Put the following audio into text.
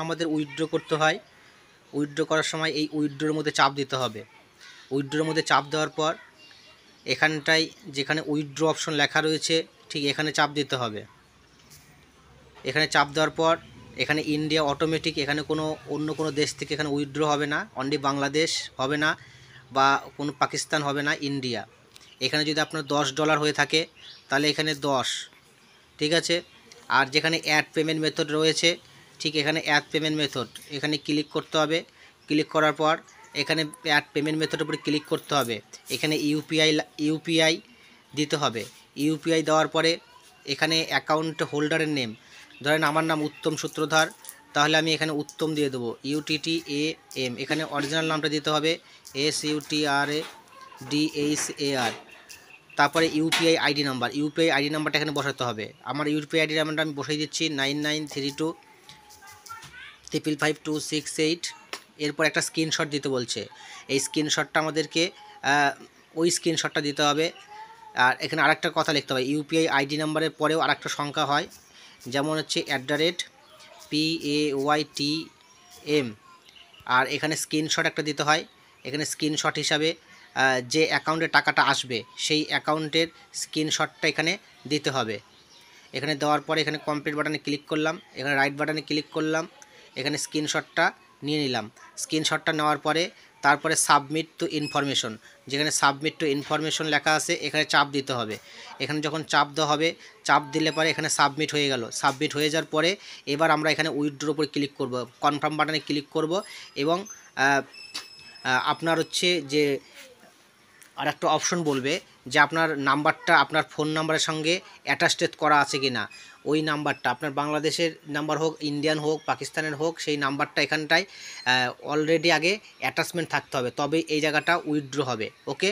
আমাদের উইথড্র করতে হয়। উইথড্র করার সময় এই উইথড্রর মধ্যে চাপ দিতে হবে। উইথড্রর মধ্যে চাপ দেওয়ার পর এখানটায় যেখানে উইথড্র অপশন লেখা রয়েছে ঠিক এখানে চাপ দিতে হবে। এখানে চাপ দেওয়ার পর এখানে ইন্ডিয়া অটোমেটিক, এখানে অন্য কোনো দেশ থেকে এখানে উইথড্র হবে না, অনলি বাংলাদেশ হবে না বা কোনো পাকিস্তান হবে না, ইন্ডিয়া। এখানে যদি আপনার $10 হয়ে থাকে তাহলে এখানে 10, ঠিক আছে। আর যেখানে অ্যাড পেমেন্ট মেথড রয়েছে ঠিক এখানে অ্যাড পেমেন্ট মেথড এখানে ক্লিক করতে হবে। ক্লিক করার পর এখানে অ্যাড পেমেন্ট মেথডের উপরে ক্লিক করতে হবে। এখানে ইউপিআই দিতে হবে। ইউপিআই দেওয়ার পরে এখানে অ্যাকাউন্ট হোল্ডারের নেম, ধরেন আমার নাম উত্তম সূত্রধার, তাহলে আমি এখানে উত্তম দিয়ে দেবো, UTTAM। এখানে অরিজিনাল নামটা দিতে হবে SUTRADHAR। তারপরে ইউপিআই আইডি নাম্বারটা এখানে বসাতে হবে। আমার ইউপিআই আইডি নাম্বারটা আমি বসাই দিচ্ছি 9932555268। এরপর একটা স্ক্রিনশট দিতে বলছে, এই স্ক্রিনশটটা আমাদেরকে ওই স্ক্রিনশটটা দিতে হবে। আর এখানে আরেকটা কথা লিখতে হবে, ইউপিআই আইডি নাম্বারের পরেও আরেকটা সংখ্যা হয়, যেমন হচ্ছে @PAYTM। আর এখানে স্ক্রিনশট একটা দিতে হয়। এখানে স্ক্রিনশট হিসাবে যে অ্যাকাউন্টে টাকাটা আসবে সেই অ্যাকাউন্টের স্ক্রিনশটটা এখানে দিতে হবে। এখানে দেওয়ার পরে এখানে কমপ্লিট বাটনে ক্লিক করলাম, এখানে রাইট বাটনে ক্লিক করলাম, এখানে স্ক্রিনশটটা নিয়ে নিলাম। স্ক্রিনশটটা নেওয়ার পরে তারপরে সাবমিট টু ইনফরমেশন, যেখানে সাবমিট টু ইনফরমেশন লেখা আছে এখানে চাপ দিতে হবে। এখানে যখন চাপ দেওয়া হবে, চাপ দিলে পরে এখানে সাবমিট হয়ে গেল। সাবমিট হয়ে যাওয়ার পরে এবার আমরা এখানে উইথড্রর উপরে ক্লিক করব, কনফার্ম বাটনে ক্লিক করব এবং আপনার হচ্ছে যে আর একটা অপশন বলবে যে আপনার নাম্বারটা আপনার ফোন নাম্বারের সঙ্গে অ্যাটাচড করা আছে কি না। ওই নাম্বারটা আপনার বাংলাদেশের নাম্বার হোক, ইন্ডিয়ান হোক, পাকিস্তানের হোক, সেই নাম্বারটা এখানটায় অলরেডি আগে অ্যাটাচমেন্ট থাকতে হবে, তবে এই জায়গাটা উইথড্র হবে। ওকে।